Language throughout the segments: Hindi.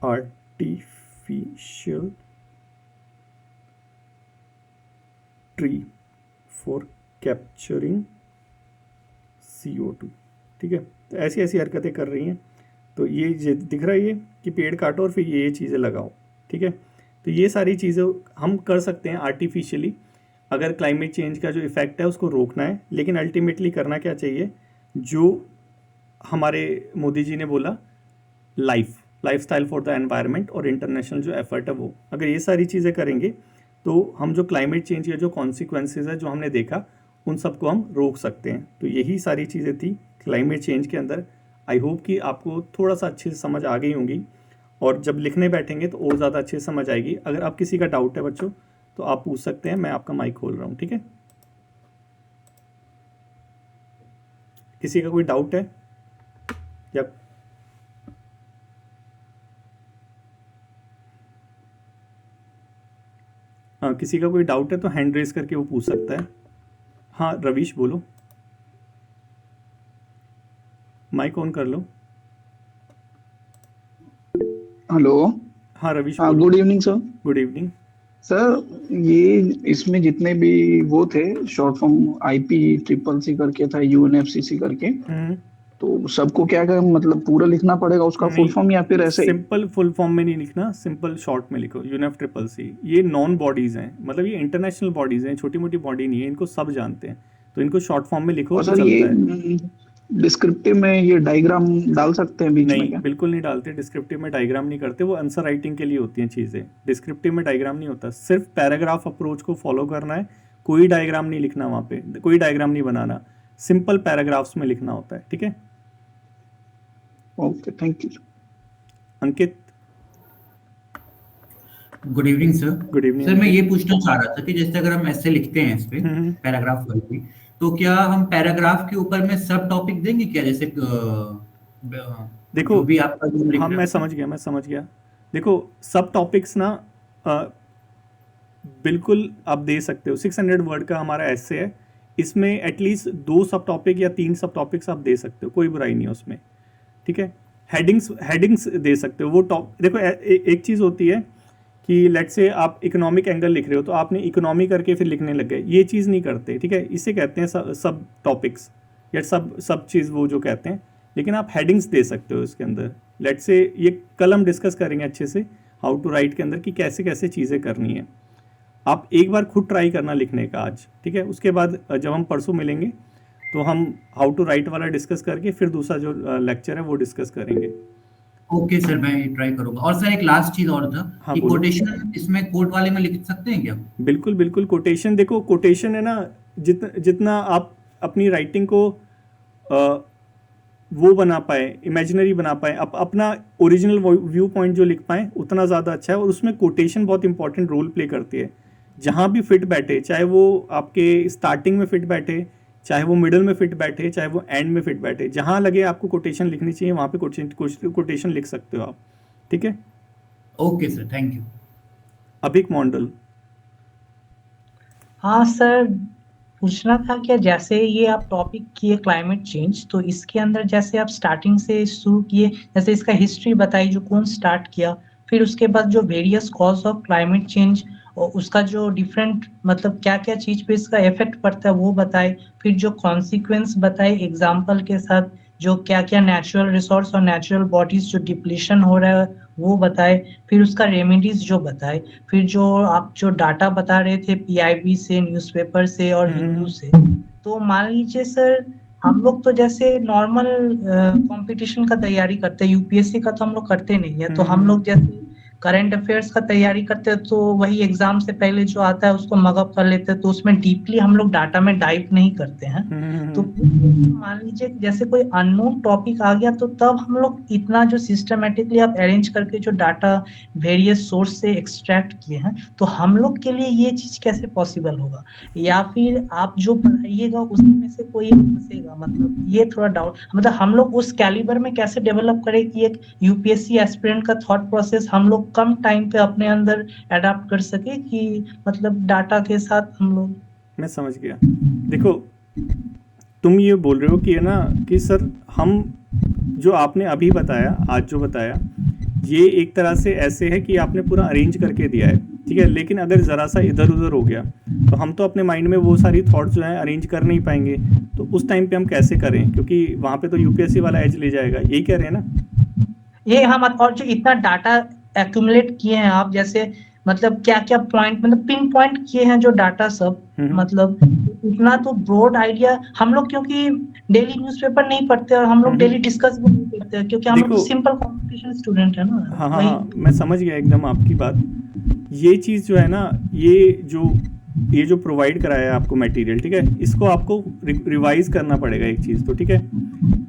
Artificial tree for capturing CO2। ठीक है, तो ऐसी ऐसी हरकतें कर रही हैं। तो ये दिख रहा है ये कि पेड़ काटो और फिर ये चीज़ें लगाओ। ठीक है, तो ये सारी चीज़ें हम कर सकते हैं आर्टिफिशियली, अगर क्लाइमेट चेंज का जो इफ़ेक्ट है उसको रोकना है। लेकिन अल्टीमेटली करना क्या चाहिए, जो हमारे मोदी जी ने बोला, लाइफस्टाइल फॉर द एनवायरनमेंट और इंटरनेशनल जो एफर्ट है वो, अगर ये सारी चीज़ें करेंगे तो हम जो क्लाइमेट चेंज के जो कॉन्सिक्वेंसेज है जो हमने देखा उन सबको हम रोक सकते हैं। तो यही सारी चीज़ें थी क्लाइमेट चेंज के अंदर। आई होप कि आपको थोड़ा सा अच्छे से समझ आ गई होंगी, और जब लिखने बैठेंगे तो और ज़्यादा अच्छे से समझ आएगी। अगर आप किसी का डाउट है बच्चों तो आप पूछ सकते हैं, मैं आपका माइक खोल रहा हूँ। ठीक है, किसी का कोई डाउट है या हाँ, किसी का कोई डाउट है तो हैंड रेज करके वो पूछ सकता है। हाँ रवीश बोलो, माइक ऑन कर लो। हेलो। हाँ रवीश हाँ, बोलो। Good evening sir. Good evening. Sir, ये इसमें जितने भी वो थे, शॉर्ट फॉर्म IPCCC करके था, UNFCCC करके, तो सबको क्या क्या मतलब पूरा लिखना पड़ेगा उसका फुल नहीं, फॉर्म, या फिर ऐसे ही? सिंपल फुल फॉर्म में नहीं लिखना, सिंपल शॉर्ट में लिखो। UNFCCC ये नॉन बॉडीज़ हैं, मतलब ये इंटरनेशनल बॉडीज़ हैं, छोटी मोटी बॉडी नहीं है, इनको सब जानते हैं, तो इनको शॉर्ट फॉर्म में लिखो और तो सर, ये चलता है। डिस्क्रिप्टिव में ये डायग्राम डाल सकते हैं बीच में नहीं, क्या? बिल्कुल नहीं डालते, डिस्क्रिप्टिव में डायग्राम नहीं करते, वो आंसर राइटिंग के लिए होती हैं चीज़ें। डिस्क्रिप्टिव में डायग्राम नहीं होता, सिर्फ पैराग्राफ अप्रोच को फॉलो करना है, कोई डायग्राम नहीं लिखना वहाँ पे, कोई डायग्राम नहीं बनाना, सिंपल पैराग्राफ्स में लिखना होता है। ठीक है, okay, thank you. Ankit. Good evening sir. Good evening sir, मैं अंकित। ये पूछना चाह रहा था कि जैसे अगर हम ऐसे लिखते हैं इस पे पैराग्राफ वाली, तो क्या हम पैराग्राफ के ऊपर में सब टॉपिक देंगे क्या? जैसे देखो, जो भी आपका जो लिख हाँ रहे मैं हो। समझ गया। देखो, सब टॉपिक्स ना बिल्कुल आप दे सकते हो। 600 वर्ड का हमारा ऐसे है, इसमें एटलीस्ट 2 सब टॉपिक या 3 सब टॉपिक्स आप दे सकते हो, कोई बुराई नहीं है उसमें। ठीक है, हेडिंग्स दे सकते हो। वो देखो एक चीज़ होती है कि लेट्स से आप इकोनॉमिक एंगल लिख रहे हो तो आपने इकोनॉमी करके फिर लिखने लग गए, ये चीज़ नहीं करते। ठीक है, इसे कहते हैं सब टॉपिक्स या सब चीज़ वो जो कहते हैं। लेकिन आप हेडिंग्स दे सकते हो इसके अंदर। लेट्स से ये कल हम डिस्कस करेंगे अच्छे से हाउ टू राइट के अंदर कि कैसे कैसे चीज़ें करनी है। आप एक बार खुद ट्राई करना लिखने का आज। ठीक है, उसके बाद जब हम परसों मिलेंगे तो हम हाउ टू राइट वाला डिस्कस करके फिर दूसरा जो लेक्चर है वो डिस्कस करेंगे। ओके सर, मैं ट्राई करूंगा। और सर, एक लास्ट चीज और था हाँ कि बोलो। कोटेशन इसमें कोड वाले में लिख सकते हैं क्या? बिल्कुल बिल्कुल, कोटेशन देखो, कोटेशन है ना, जितना आप अपनी राइटिंग को वो बना पाए, इमेजिनरी बना पाए, अपना ओरिजिनल व्यू पॉइंट जो लिख पाए उतना ज़्यादा अच्छा है। और उसमें कोटेशन बहुत इंपॉर्टेंट रोल प्ले करती है। जहाँ भी फिट बैठे, चाहे वो आपके स्टार्टिंग में फिट बैठे, चाहे वो मिडल में फिट बैठे, चाहे वो एंड में फिट बैठे, जहाँ लगे आपको कोटेशन लिखनी चाहिए वहाँ पे कोटेशन लिख सकते हो आप। ठीक है, okay sir, thank you. Abhik Mondal. हाँ सर, पूछना था क्या, जैसे ये आप टॉपिक किए क्लाइमेट चेंज, तो इसके अंदर जैसे आप स्टार्टिंग से शुरू किए, जैसे इसका हिस्ट्री बताई जो कौन स्टार्ट किया, फिर उसके बाद जो various cause of climate change और उसका जो डिफरेंट मतलब क्या क्या चीज पे इसका इफेक्ट पड़ता है वो बताए, फिर जो कॉन्सिक्वेंस बताए एग्जाम्पल के साथ, जो क्या क्या नेचुरल रिसोर्स और नेचुरल बॉडीज जो डिप्लीशन हो रहा है वो बताए, फिर उसका रेमेडीज जो बताए, फिर जो आप जो डाटा बता रहे थे PIB से, न्यूज़पेपर से और हिंदू से। तो मान लीजिए सर, हम लोग तो जैसे नॉर्मल कंपटीशन का तैयारी करते हैं, UPSC का तो हम लोग करते नहीं है, तो हम लोग जैसे करंट अफेयर्स का तैयारी करते हैं तो वही एग्जाम से पहले जो आता है उसको मगअप कर लेते हैं, तो उसमें डीपली हम लोग डाटा में डाइव नहीं करते हैं। तो मान लीजिए जैसे कोई अननोन टॉपिक आ गया तो तब हम लोग इतना जो सिस्टमेटिकली आप अरेंज करके जो डाटा वेरियस सोर्स से एक्सट्रैक्ट किए हैं, तो हम लोग के लिए ये चीज कैसे पॉसिबल होगा, या फिर आप जो पढ़ाइएगा उसमें से कोई फंसेगा, मतलब ये थोड़ा डाउट, मतलब हम लोग उस कैलिबर में कैसे डेवलप करें कि एक UPSC एस्पिरेंट का थॉट प्रोसेस हम लोग कम टाइम पे अपने अंदर अडाप्ट कर सके, कि मतलब डाटा के साथ हम लोग। मैं समझ गया। देखो, तुम ये बोल रहे हो कि है ना कि सर हम जो आपने अभी बताया, आज जो बताया, ये एक तरह से ऐसे है कि आपने पूरा अरेंज करके दिया है, ठीक है, लेकिन अगर ज़रा सा इधर उधर हो गया तो हम तो अपने माइंड में वो सारी थॉट्स जो है अरेंज कर नहीं पाएंगे। तो उस टाइम पे हम कैसे करें, क्योंकि वहाँ पे तो यूपीएससी वाला एज ले जाएगा, यही कह रहे हैं ना? ये हम, और जो इतना डाटा एक्यूमुलेट किए हैं आप, जैसे मतलब क्या क्या पॉइंट, मतलब पिन पॉइंट किए हैं जो डाटा सब, मतलब इतना तो ब्रॉड आइडिया हम लोग, क्योंकि डेली न्यूज़पेपर नहीं पढ़ते और हम लोग डेली डिस्कस भी नहीं करते, क्योंकि हम लोग देखो, सिंपल कंपटीशन स्टूडेंट है ना। हाँ हाँ हाँ, मैं समझ गया एकदम आपकी बात। ये चीज़ जो है ना, ये जो प्रोवाइड कराया है आपको मटेरियल, ठीक है, इसको आपको रिवाइज करना पड़ेगा एक चीज़ तो, ठीक है।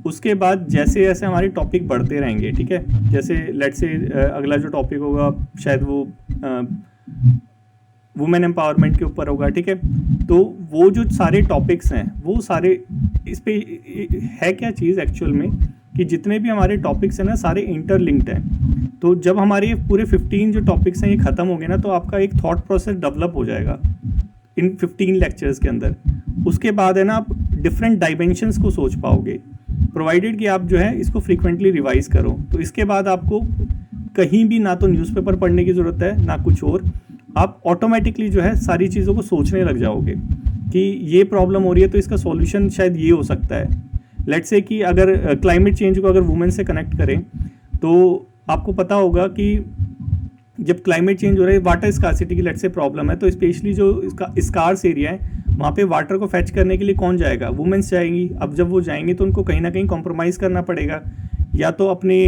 उसके बाद जैसे जैसे हमारे टॉपिक बढ़ते रहेंगे, ठीक है, जैसे लेट्स से अगला जो टॉपिक होगा शायद वो वुमेन एम्पावरमेंट के ऊपर होगा, ठीक है, तो वो जो सारे टॉपिक्स हैं वो सारे इस पे है क्या चीज़ एक्चुअल में, कि जितने भी हमारे टॉपिक्स हैं ना सारे इंटरलिंक्ड हैं। तो जब हमारे पूरे 15 जो टॉपिक्स हैं ये ख़त्म हो गए ना, तो आपका एक थॉट प्रोसेस डेवलप हो जाएगा इन 15 लेक्चर्स के अंदर। उसके बाद है ना आप डिफरेंट डायमेंशंस को सोच पाओगे, प्रोवाइडेड कि आप जो है इसको फ्रीक्वेंटली रिवाइज करो। तो इसके बाद आपको कहीं भी ना तो न्यूज़पेपर पढ़ने की ज़रूरत है ना कुछ और, आप ऑटोमेटिकली जो है सारी चीज़ों को सोचने लग जाओगे कि ये प्रॉब्लम हो रही है तो इसका सॉल्यूशन शायद ये हो सकता है। लेट्स से कि अगर क्लाइमेट चेंज को अगर वुमेन से कनेक्ट करें तो आपको पता होगा कि जब क्लाइमेट चेंज हो रहा है, वाटर स्कार्सिटी की लेट्स से प्रॉब्लम है, तो स्पेशली जो इसका स्कार्स एरिया है वहाँ पे वाटर को फैच करने के लिए कौन जाएगा? वुमेन्स जाएंगी। अब जब वो जाएंगी तो उनको कहीं ना कहीं कॉम्प्रोमाइज़ करना पड़ेगा, या तो अपने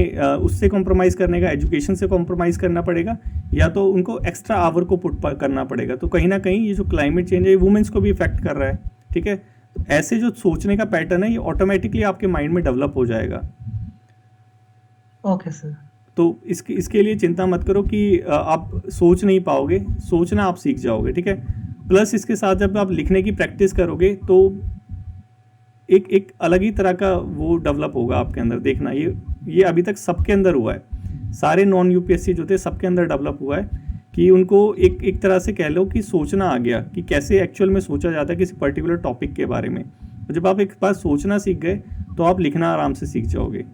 उससे कॉम्प्रोमाइज़ करने का, एजुकेशन से कॉम्प्रोमाइज़ करना पड़ेगा, या तो उनको एक्स्ट्रा आवर को पुट करना पड़ेगा। तो कहीं ना कहीं ये जो क्लाइमेट चेंज है ये वुमेन्स को भी इफेक्ट कर रहा है, ठीक है। तो ऐसे जो सोचने का पैटर्न है ये ऑटोमेटिकली आपके माइंड में डेवलप हो जाएगा। Okay sir. तो इसके लिए चिंता मत करो कि आप सोच नहीं पाओगे, सोचना आप सीख जाओगे, ठीक है। प्लस इसके साथ जब आप लिखने की प्रैक्टिस करोगे तो एक अलग ही तरह का वो डेवलप होगा आपके अंदर। देखना ये अभी तक सबके अंदर हुआ है, सारे नॉन यूपीएससी जो थे सबके अंदर डेवलप हुआ है कि उनको एक तरह से कह लो कि सोचना आ गया कि कैसे एक्चुअल में सोचा जाता है किसी पर्टिकुलर टॉपिक के बारे में। तो जब आप एक बार सोचना सीख गए तो आप लिखना आराम से सीख जाओगे,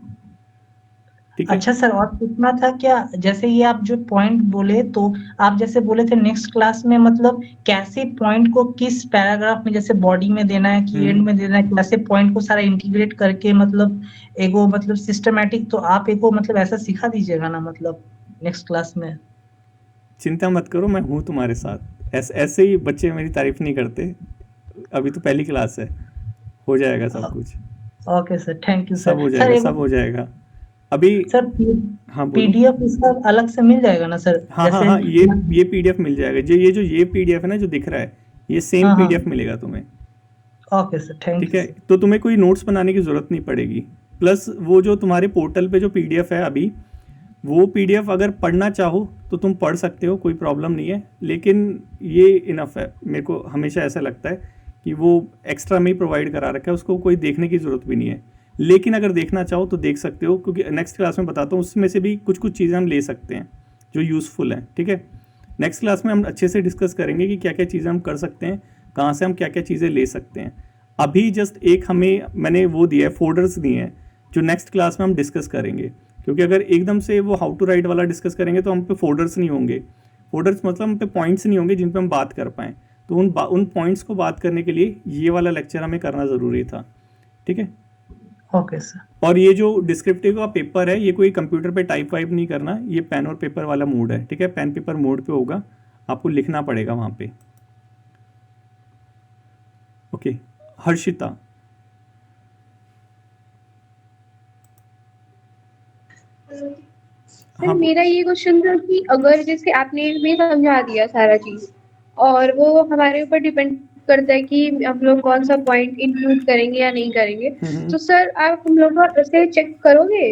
ठीक है। अच्छा सर, और पूछना था क्या, जैसे ये आप जो पॉइंट बोले, तो आप जैसे बोले थे नेक्स्ट क्लास में मतलब कैसे पॉइंट को किस पैराग्राफ में, जैसे बॉडी में देना है कि एंड में देना है, कैसे पॉइंट को सारा इंटीग्रेट करके मतलब एगो मतलब सिस्टमैटिक, तो आप एगो मतलब ऐसा सिखा दीजिएगा ना मतलब नेक्स्ट क्लास में। चिंता मत करो, मैं हूँ तुम्हारे साथ। ऐसे ही बच्चे मेरी तारीफ नहीं करते, अभी तो पहली क्लास है, हो जाएगा सब कुछ। Okay sir, thank you sir. सब हो जाएगा, सब हो जाएगा। अभी सर हाँ पीडीएफ इसका अलग से मिल जाएगा ना सर? हाँ हाँ हाँ, ये पीडीएफ मिल जाएगा। ये पीडीएफ है ना जो दिख रहा है, ये सेम पीडीएफ मिलेगा तुम्हें। Okay sir, thank you. ठीक है, तो तुम्हें कोई नोट्स बनाने की ज़रूरत नहीं पड़ेगी। प्लस वो जो तुम्हारे पोर्टल पे जो पीडीएफ है अभी, वो पीडीएफ अगर पढ़ना चाहो तो तुम पढ़ सकते हो, कोई प्रॉब्लम नहीं है। लेकिन ये इनफ है, मेरे को हमेशा ऐसा लगता है कि वो एक्स्ट्रा में ही प्रोवाइड करा रखा है, उसको कोई देखने की ज़रूरत भी नहीं है। लेकिन अगर देखना चाहो तो देख सकते हो, क्योंकि नेक्स्ट क्लास में बताता हूँ, उसमें से भी कुछ चीज़ें हम ले सकते हैं जो यूज़फुल हैं। ठीक है, नेक्स्ट क्लास में हम अच्छे से डिस्कस करेंगे कि क्या क्या चीज़ें हम कर सकते हैं, कहाँ से हम क्या क्या चीज़ें ले सकते हैं। अभी जस्ट मैंने वो दिया है, फोल्डर्स दिए हैं, जो नेक्स्ट क्लास में हम डिस्कस करेंगे। क्योंकि अगर एकदम से वो हाउ टू राइट वाला डिस्कस करेंगे तो हम पे फोल्डर्स नहीं होंगे। फोल्डर्स मतलब हम पे पॉइंट्स नहीं होंगे जिन पे हम बात कर पाएँ। तो उन पॉइंट्स को बात करने के लिए ये वाला लेक्चर हमें करना ज़रूरी था। ठीक है, ओके सर। और ये जो डिस्क्रिप्टिव का पेपर है, ये कोई कंप्यूटर पे टाइप वाइप नहीं करना, ये पेन और पेपर वाला मोड है। ठीक है, पेन पेपर मोड पे होगा, आपको लिखना पड़ेगा वहाँ पे। ओके, हर्षिता। सर मेरा ये क्वेश्चन था कि अगर जैसे आपने में समझा दिया सारा चीज, और वो हमारे ऊपर डिपेंड करता है कि हम लोग कौन सा पॉइंट इंक्लूड करेंगे या नहीं करेंगे, तो सर आप हम लोग को ऐसे चेक करोगे?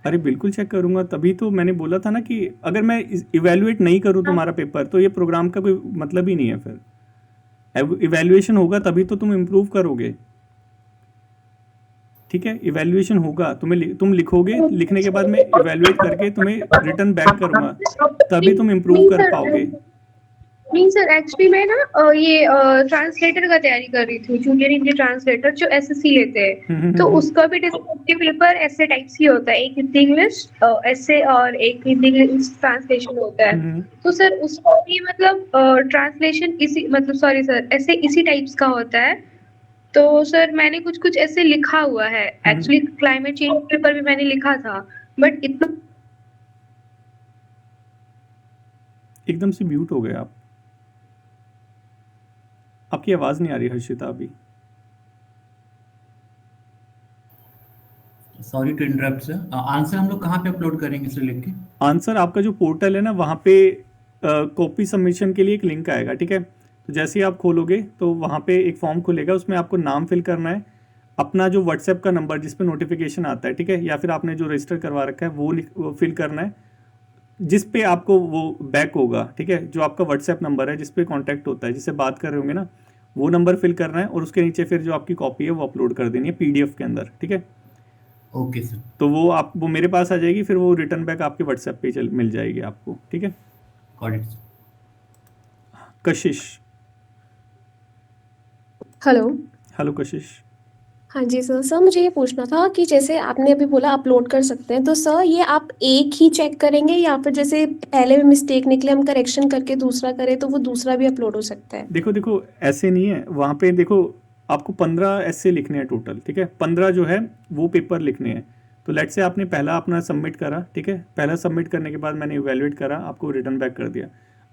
अरे बिल्कुल चेक करूंगा, तभी तो मैंने बोला था ना कि अगर मैं इवेल्युएट नहीं करूँ तुम्हारा पेपर तो ये प्रोग्राम का कोई मतलब ही नहीं है। फिर इवेल्युएशन होगा तभी तो तुम इम्प्रूव करोगे। ठीक है, इवेल्युएशन होगा, तुम लिखोगे, लिखने के बाद मैं इवेल्युएट करके तुम्हें रिटर्न बैक करूंगा, तभी तुम इम्प्रूव कर पाओगे। नहीं सर, एक्चुअली मैं ना ये ट्रांसलेटर का तैयारी कर रही थी, जूनियर हिंदी ट्रांसलेटर जो एसएससी लेते हैं, तो उसका भी डिस्क्रिप्टिव पेपर ऐसे टाइप ही होता है, एक हिंदी इंग्लिश ऐसे और एक हिंदी इंग्लिश ट्रांसलेशन होता है। तो सर उसका भी मतलब ट्रांसलेशन इसी मतलब सॉरी सर ऐसे इसी टाइप्स का होता है। तो सर मैंने कुछ कुछ ऐसे लिखा हुआ है, एक्चुअली क्लाइमेट चेंज पेपर भी मैंने लिखा था, बट इतना एकदम से म्यूट हो गए आप, आपकी आवाज़ नहीं आ रही हर्षिता अभी। Sorry to interrupt sir, answer हम लोग कहाँ पे अपलोड करेंगे सर लिख के? आंसर आपका जो पोर्टल है ना, वहाँ पे कॉपी सबमिशन के लिए एक लिंक आएगा, ठीक है। तो जैसे ही आप खोलोगे तो वहाँ पे एक फॉर्म खुलेगा, उसमें आपको नाम फिल करना है, अपना जो व्हाट्सएप का नंबर जिस पे नोटिफिकेशन आता है, ठीक है, या फिर आपने जो रजिस्टर करवा रखा है वो फिल करना है, जिस पे आपको वो बैक होगा, ठीक है, जो आपका व्हाट्सएप नंबर है जिस पे कांटेक्ट होता है, जिससे बात कर रहे होंगे ना, वो नंबर फिल करना है, और उसके नीचे फिर जो आपकी कॉपी है वो अपलोड कर देनी है पीडीएफ के अंदर, ठीक है। Okay sir. तो वो मेरे पास आ जाएगी, फिर वो रिटर्न बैक आपके व्हाट्सएप पे मिल जाएगी आपको, ठीक है। Got it. Kashish. Hello. Hello कशिश। हाँ जी सर। सर मुझे ये पूछना था कि जैसे आपने अभी बोला अपलोड कर सकते हैं, तो सर ये आप एक ही चेक करेंगे या फिर जैसे पहले में मिस्टेक निकले हम करेक्शन करके दूसरा करें तो वो दूसरा भी अपलोड हो सकता है? देखो देखो, ऐसे नहीं है, वहाँ पे देखो आपको 15 ऐसे लिखने हैं टोटल, ठीक है, 15 जो है वो पेपर लिखने हैं। तो लेट से आपने पहला अपना सबमिट करा, ठीक है, पहला सबमिट करने के बाद मैंने इवेलुएट करा, आपको रिटर्न बैक कर दिया।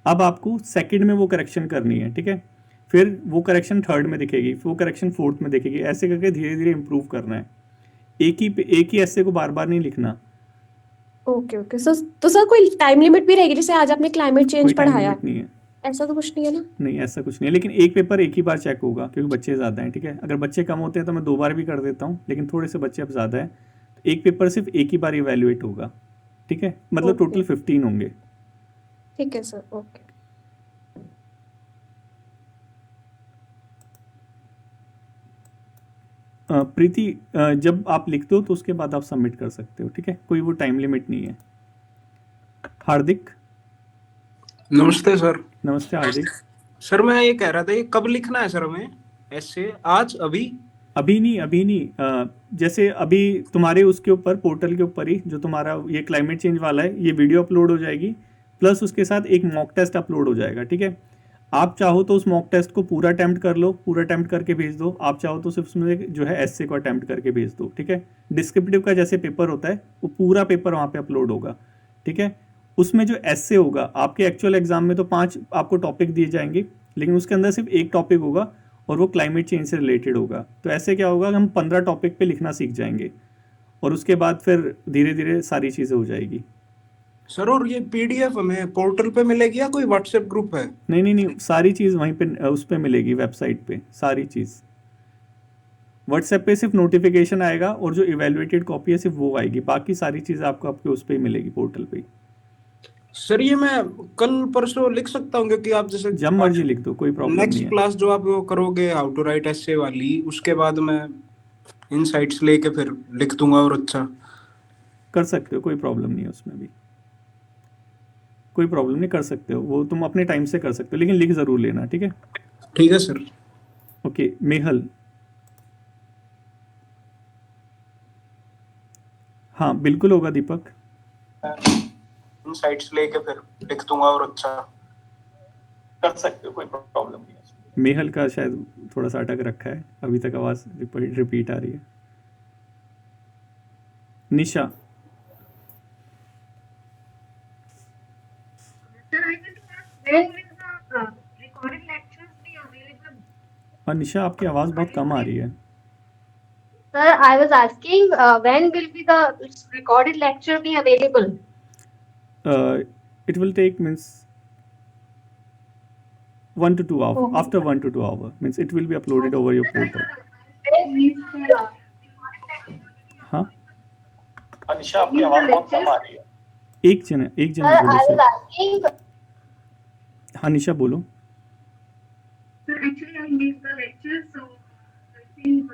अब आपको सेकंड में वो करेक्शन करनी है, ठीक है, फिर वो करेक्शन थर्ड में दिखेगी, फिर वो करेक्शन फोर्थ में दिखेगी, ऐसे करके धीरे धीरे इंप्रूव करना है। एक ही ऐसे को बार बार नहीं लिखना। Okay okay sir. तो सर कोई टाइम लिमिट भी रहेगी, जैसे आज आपने क्लाइमेट कोई चेंज टाइम पढ़ाया, लिमिट नहीं है। ऐसा तो कुछ नहीं है ना? नहीं, ऐसा कुछ नहीं है, लेकिन एक पेपर एक ही बार चेक होगा क्योंकि बच्चे ज़्यादा हैं, ठीक है। अगर बच्चे कम होते हैं तो मैं 2 बार भी कर देता हूँ, लेकिन थोड़े से बच्चे अब ज़्यादा हैं, तो एक पेपर सिर्फ एक ही बार इवेल्युएट होगा, ठीक है, मतलब ओके टोटल 15 होंगे। ठीक है सर। ओके। प्रीति, जब आप लिखते हो तो उसके बाद आप सबमिट कर सकते हो, ठीक है, कोई वो टाइम लिमिट नहीं है। हार्दिक। नमस्ते सर। नमस्ते हार्दिक। सर मैं ये कह रहा था, ये कब लिखना है सर हमें ऐसे? आज? अभी? अभी नहीं, अभी नहीं, जैसे अभी तुम्हारे उसके ऊपर पोर्टल के ऊपर ही जो तुम्हारा ये क्लाइमेट चेंज वाला है, ये वीडियो अपलोड हो जाएगी, प्लस उसके साथ एक मॉक टेस्ट अपलोड हो जाएगा, ठीक है। आप चाहो तो उस मॉक टेस्ट को पूरा अटैम्प्ट कर लो, पूरा अटैम्प्ट करके भेज दो, आप चाहो तो सिर्फ उसमें जो है एस्से को अटैम्प्ट करके भेज दो, ठीक है। डिस्क्रिप्टिव का जैसे पेपर होता है वो पूरा पेपर वहाँ पे अपलोड होगा, ठीक है। उसमें जो एस्से होगा, आपके एक्चुअल एग्जाम में तो 5 आपको टॉपिक दिए जाएंगे, लेकिन उसके अंदर सिर्फ एक टॉपिक होगा और वो क्लाइमेट चेंज से रिलेटेड होगा। तो ऐसे क्या होगा, हम 15 टॉपिक पे लिखना सीख जाएंगे और उसके बाद फिर धीरे धीरे सारी चीज़ें हो जाएगी। सर और ये पीडीएफ हमें पोर्टल पे मिलेगी या कोई व्हाट्सएप ग्रुप है? नहीं नहीं नहीं, सारी चीज़ वहीं पे उस पर मिलेगी, वेबसाइट पे सारी चीज़। व्हाट्सएप पे सिर्फ नोटिफिकेशन आएगा और जो इवेल्युएटेड कॉपी है सिर्फ वो आएगी, बाकी सारी चीज़ आपको आपके उस पर ही मिलेगी, पोर्टल पे ही। सर ये मैं कल परसों लिख सकता हूँ? क्योंकि आप जैसे जब मर्जी लिख दो, कोई प्रॉब्लम नहीं नेक्स्ट है। क्लास जो आप वो करोगे हाउ टू राइट एसे वाली, उसके बाद मैं इनसाइट्स लेके फिर लिख दूंगा और अच्छा कर सकते हो, कोई प्रॉब्लम नहीं है उसमें भी, कोई प्रॉब्लम नहीं, कर सकते हो वो, तुम अपने टाइम से कर सकते हो, लेकिन लिख ज़रूर लेना, ठीक है। ठीक है सर। ओके, मेहल। हाँ बिल्कुल होगा दीपक। इनसाइट्स लेके फिर लिख दूंगा और अच्छा कर सकते हो, कोई प्रॉब्लम नहीं है। मेहल का शायद थोड़ा सा अटक रखा है, अभी तक आवाज़ रिपीट आ रही है। निशा। और निशा, आपकी आवाज़ बहुत कम आ रही है। Sir, I was asking when will be the recorded lecture be available? It will take means 1 to 2 hours. Okay. After 1 to 2 hours means it will be uploaded over your portal. हाँ निशा, आपकी आवाज बहुत कम आ रही है। एक जन Sir, I बोलो was सर। asking. हाँ निशा बोलो। Sir, actually I missed the lecture, so I think.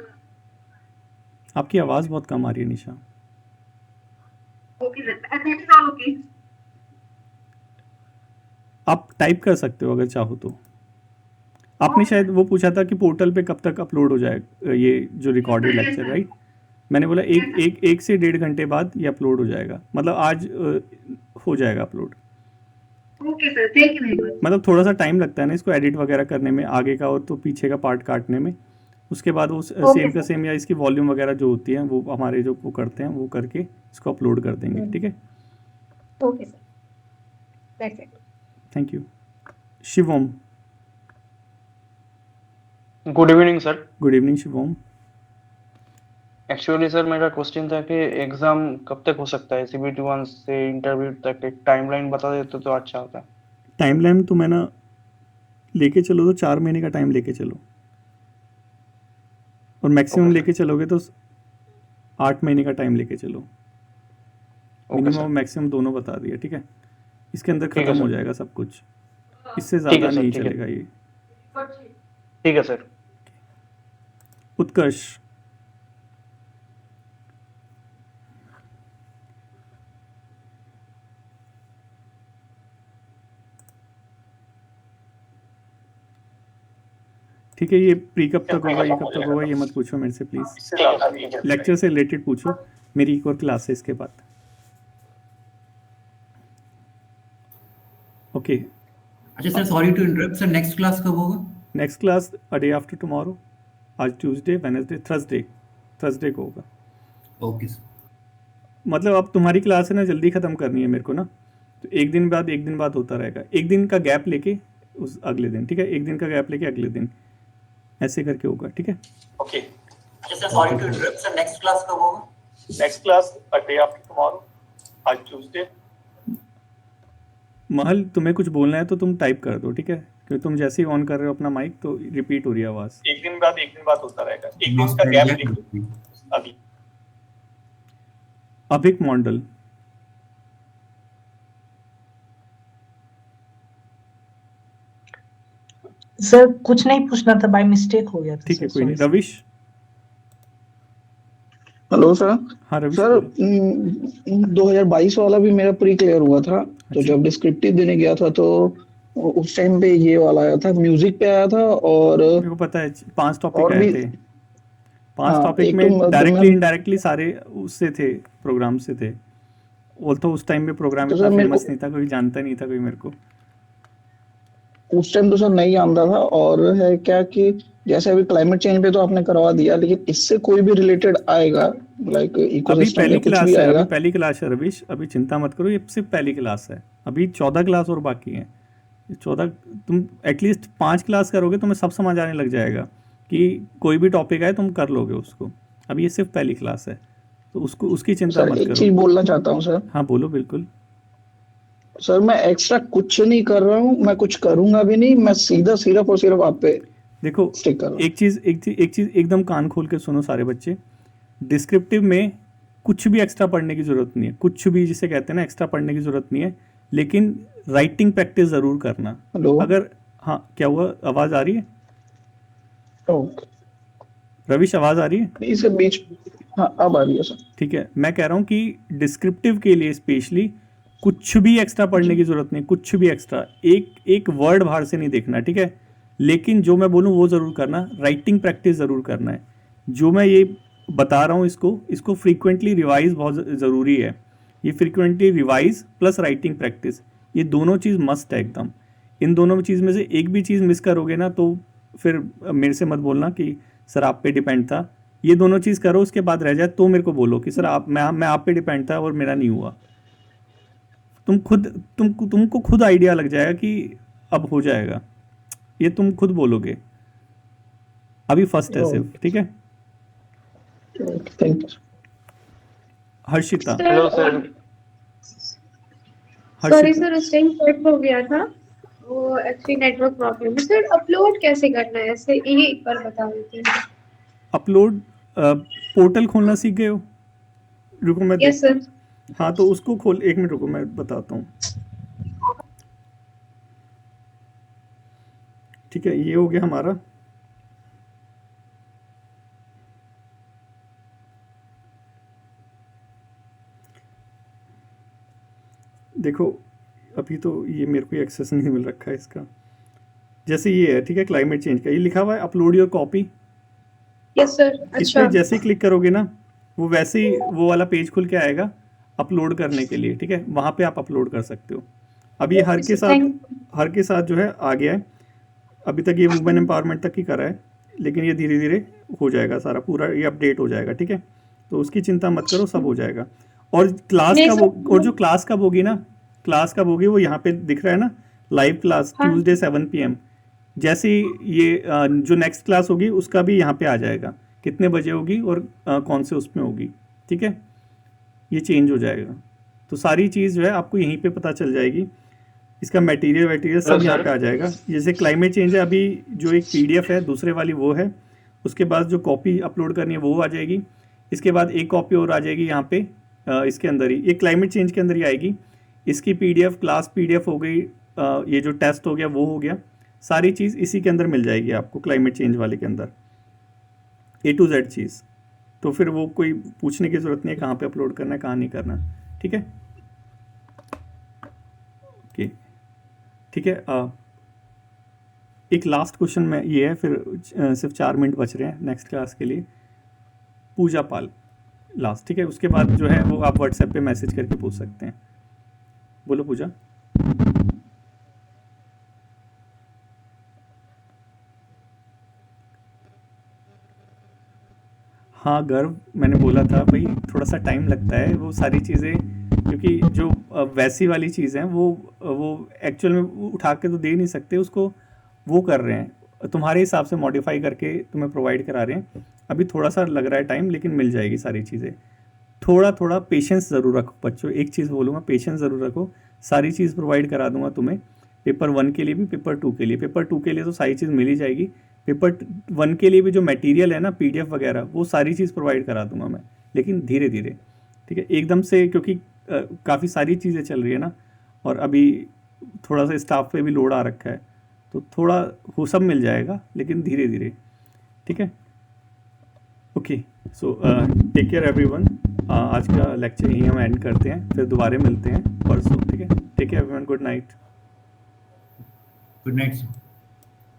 आपकी आवाज़ बहुत कम आ रही है निशा। Okay, sir. That is all okay. आप टाइप कर सकते हो अगर चाहो तो। आपने शायद वो पूछा था कि पोर्टल पे कब तक अपलोड हो जाएगा ये जो रिकॉर्डेड लेक्चर, राइट? मैंने बोला एक से 1.5 घंटे बाद ये अपलोड हो जाएगा, मतलब आज हो जाएगा upload. Okay sir, thank you very much. मतलब थोड़ा सा टाइम लगता है ना इसको एडिट वगैरह करने में, आगे का और तो पीछे का पार्ट काटने में। उसके बाद वो सेम का सेम या इसकी वॉल्यूम वगैरह जो होती है वो हमारे जो वो करते हैं वो करके इसको अपलोड कर देंगे, ठीक है? Okay sir, that's it. Thank you. Shivam, good evening sir. Good evening Shivam. Actually sir मेरा क्वेश्चन था कि एग्जाम कब तक हो सकता है, CBT 1 से इंटरव्यू तक एक टाइमलाइन बता देते तो अच्छा होता। टाइमलाइन तो मैं ना लेके चलो तो 4 महीने का टाइम लेके चलो, और मैक्सिमम Okay, लेके चलोगे तो 8 महीने का टाइम लेके चलो। ओके मिनिमम सर, और मैक्सिमम दोनों बता दिया, ठीक है? इसके अंदर ठीक है खत्म हो सर। जाएगा सब कुछ, इससे ठीक ज़्यादा है सर, नहीं ठीक है, चलेगा ये। ठीक है सर। उत्कर्ष, ठीक है? ये प्री कब तक होगा, ये कब तक होगा, ये मत पूछो मेरे से प्लीज़। लेक्चर से रिलेटेड पूछो, मेरी एक और क्लास है इसके बाद। ओके, अच्छा sir, sorry to interrupt sir, next class कब होगा? Next class a day after tomorrow. आज ट्यूसडे, वेडनेसडे, थर्सडे को होगा। Okay sir. मतलब अब तुम्हारी क्लास है ना, जल्दी ख़त्म करनी है मेरे को ना, तो एक दिन बाद होता रहेगा। एक दिन का गैप लेके उस अगले दिन, ठीक है? एक दिन का गैप लेके अगले दिन, ऐसे करके होगा, ठीक है? ओके। अच्छा sir, sorry to interrupt sir, next class कब होगा? Next class a day after tomorrow, आज ट्यूसडे। महल, तुम्हें कुछ बोलना है तो तुम टाइप कर दो, ठीक है? क्योंकि तुम जैसे ही ऑन कर रहे हो अपना माइक तो रिपीट हो रही है आवाज़। एक दिन बाद होता रहेगा, एक दिन का गैप लेके अभी। अभिक मॉडल, सर कुछ नहीं पूछना था, बाय मिस्टेक हो गया था ठीक है, सर, कोई नहीं। sorry, sir. रविश, हेलो सर। हाँ रविश सर बोलो। 2022 वाला भी मेरा प्री क्लियर हुआ था, तो अच्छा, जब डिस्क्रिप्टिव देने गया था तो उस टाइम पे ये वाला आया था, म्यूजिक पे आया था, मेरे को पता है 5 टॉपिक और आए भी। थे। 5 हाँ, टॉपिक एक में तो डायरेक्टली मैं इनडायरेक्टली सारे उससे थे, प्रोग्राम से थे। वो तो उस टाइम में प्रोग्राम तो इतना सर मेरे फेमस को नहीं था, कोई जानता नहीं था कोई मेरे को। उस टाइम तो सर नहीं आता था। और है क्या कि जैसे अभी क्लाइमेट चेंज पे तो आपने करवा दिया, लेकिन इससे कोई भी रिलेटेड आएगा, लाइक अभी इकोसिस्टम या पहली कुछ भी क्लास है, अभी आएगा। पहली क्लास है रविश, अभी चिंता मत करो, ये सिर्फ पहली क्लास है। अभी 14 क्लास और बाकी हैं। 14, तुम एटलीस्ट 5 क्लास करोगे तुम्हें सब समझ आने लग जाएगा कि कोई भी टॉपिक आए तुम कर लोगे उसको। अभी ये सिर्फ पहली क्लास है, तो उसको उसकी चिंता सर मत एक करो। चीज बोलना चाहता हूँ सर। हाँ बोलो, बिल्कुल। सर मैं एक्स्ट्रा कुछ नहीं कर रहा हूँ, मैं कुछ करूंगा भी नहीं, मैं सीधा सिर्फ और सिर्फ आप पे देखो, स्टिक कर रहा हूँ। एक चीज़ एकदम कान खोल के सुनो सारे बच्चे। डिस्क्रिप्टिव में कुछ भी एक्स्ट्रा पढ़ने की ज़रूरत नहीं है, कुछ भी जिसे कहते हैं ना एक्स्ट्रा पढ़ने की ज़रूरत नहीं है, लेकिन राइटिंग प्रैक्टिस ज़रूर करना। हेलो। अगर, हाँ क्या हुआ, आवाज़ आ रही है? ओके। रविश आवाज़ आ रही है? नहीं सर बीच। हाँ अब आ रही है सर। ठीक है, मैं कह रहा हूँ कि डिस्क्रिप्टिव के लिए स्पेशली कुछ भी एक्स्ट्रा पढ़ने जी की ज़रूरत नहीं, कुछ भी एक्स्ट्रा, एक एक वर्ड बाहर से नहीं देखना, ठीक है? लेकिन जो मैं बोलूँ वो ज़रूर करना, राइटिंग प्रैक्टिस ज़रूर करना है। जो मैं ये बता रहा हूँ इसको फ्रीक्वेंटली रिवाइज बहुत ज़रूरी है। ये frequently revise plus writing practice, ये दोनों चीज़ मस्ट है एकदम। इन दोनों चीज़ में से एक भी चीज़ मिस करोगे ना तो फिर मेरे से मत बोलना कि सर आप पे डिपेंड था। ये दोनों चीज़ करो, उसके बाद रह जाए तो मेरे को बोलो कि सर मैं आप पे डिपेंड था और मेरा नहीं हुआ। तुमको खुद आइडिया लग जाएगा कि अब हो जाएगा, ये तुम खुद बोलोगे। अभी फर्स्ट है सिर्फ, ठीक है? Thank you. Harshita, hello sir sir. Sorry Harshita sir, उस टाइम कट हो गया था, वो एक्चुअली नेटवर्क प्रॉब्लम है। सर अपलोड कैसे करना है, ऐसे ये एक बार बता देते हैं। अपलोड, पोर्टल खोलना सीख गए हो? रुको मैं यस देखता सर। हूँ। हाँ तो उसको खोल, 1 मिनट रुको मैं बताता हूँ। ठीक है, ये हो गया हमारा। देखो अभी तो ये मेरे को एक्सेस नहीं मिल रखा है इसका। जैसे ये है, ठीक है, क्लाइमेट चेंज का ये लिखा हुआ है upload your copy. Yes sir. इस अच्छा। पर जैसे ही क्लिक करोगे ना, वो वैसे ही वो वाला पेज खुल के आएगा अपलोड करने के लिए, ठीक है, वहाँ पे आप अपलोड कर सकते हो। अब ये हर के साथ जो है आ गया है। अभी तक ये वुमेन एम्पावरमेंट तक ही करा है, लेकिन ये धीरे धीरे हो जाएगा सारा, पूरा ये अपडेट हो जाएगा, ठीक है। तो उसकी चिंता मत करो, सब हो जाएगा। और क्लास कब, और जो क्लास कब होगी ना, क्लास कब होगी वो यहाँ पे दिख रहा है ना, लाइव क्लास ट्यूसडे 7 PM। जैसे ही ये जो नेक्स्ट क्लास होगी उसका भी यहाँ पे आ जाएगा, कितने बजे होगी और कौन से उसमें होगी, ठीक है, ये चेंज हो जाएगा। तो सारी चीज़ जो है आपको यहीं पे पता चल जाएगी, इसका मटेरियल सब यहाँ पे आ जाएगा। जैसे क्लाइमेट चेंज है, अभी जो एक PDF है, दूसरे वाली वो है, उसके बाद जो कॉपी अपलोड करनी है वो आ जाएगी, इसके बाद एक कॉपी और आ जाएगी यहाँ पे इसके अंदर ही, ये क्लाइमेट चेंज के अंदर ही आएगी। इसकी PDF क्लास PDF हो गई, ये जो टेस्ट हो गया वो हो गया, सारी चीज़ इसी के अंदर मिल जाएगी आपको, क्लाइमेट चेंज वाले के अंदर A to Z चीज़। तो फिर वो कोई पूछने की ज़रूरत नहीं है कहाँ पे अपलोड करना है, कहाँ नहीं करना, ठीक है। ओके, ठीक है। एक लास्ट क्वेश्चन में ये है, फिर सिर्फ 4 मिनट बच रहे हैं नेक्स्ट क्लास के लिए। पूजा पाल लास्ट, ठीक है, उसके बाद जो है वो आप व्हाट्सएप पे मैसेज करके पूछ सकते हैं। बोलो पूजा। हाँ गर्व, मैंने बोला था भाई थोड़ा सा टाइम लगता है वो सारी चीज़ें, क्योंकि जो वैसी वाली चीज़ें हैं वो एक्चुअल में उठा के तो दे नहीं सकते उसको, वो कर रहे हैं तुम्हारे हिसाब से मॉडिफाई करके तुम्हें प्रोवाइड करा रहे हैं। अभी थोड़ा सा लग रहा है टाइम, लेकिन मिल जाएगी सारी चीज़ें। थोड़ा थोड़ा पेशेंस ज़रूर रखो बच्चों, एक चीज़ बोलूँगा, पेशेंस ज़रूर रखो, सारी चीज़ प्रोवाइड करा दूंगा तुम्हें, पेपर 1 के लिए भी, पेपर 2 के लिए। पेपर 2 के लिए तो सारी चीज़ मिल ही जाएगी, पेपर 1 के लिए भी जो मटेरियल है ना, PDF वगैरह, वो सारी चीज़ प्रोवाइड करा दूंगा मैं, लेकिन धीरे धीरे, ठीक है, एकदम से, क्योंकि काफ़ी सारी चीज़ें चल रही है ना, और अभी थोड़ा सा स्टाफ पे भी लोड आ रखा है, तो थोड़ा वो सब मिल जाएगा, लेकिन धीरे धीरे, ठीक है। Okay, so take care everyone. आज का लेक्चर यहीं हम एंड करते हैं, फिर दोबारा मिलते हैं परसों, ठीक है। Take care everyone, good night. Good night.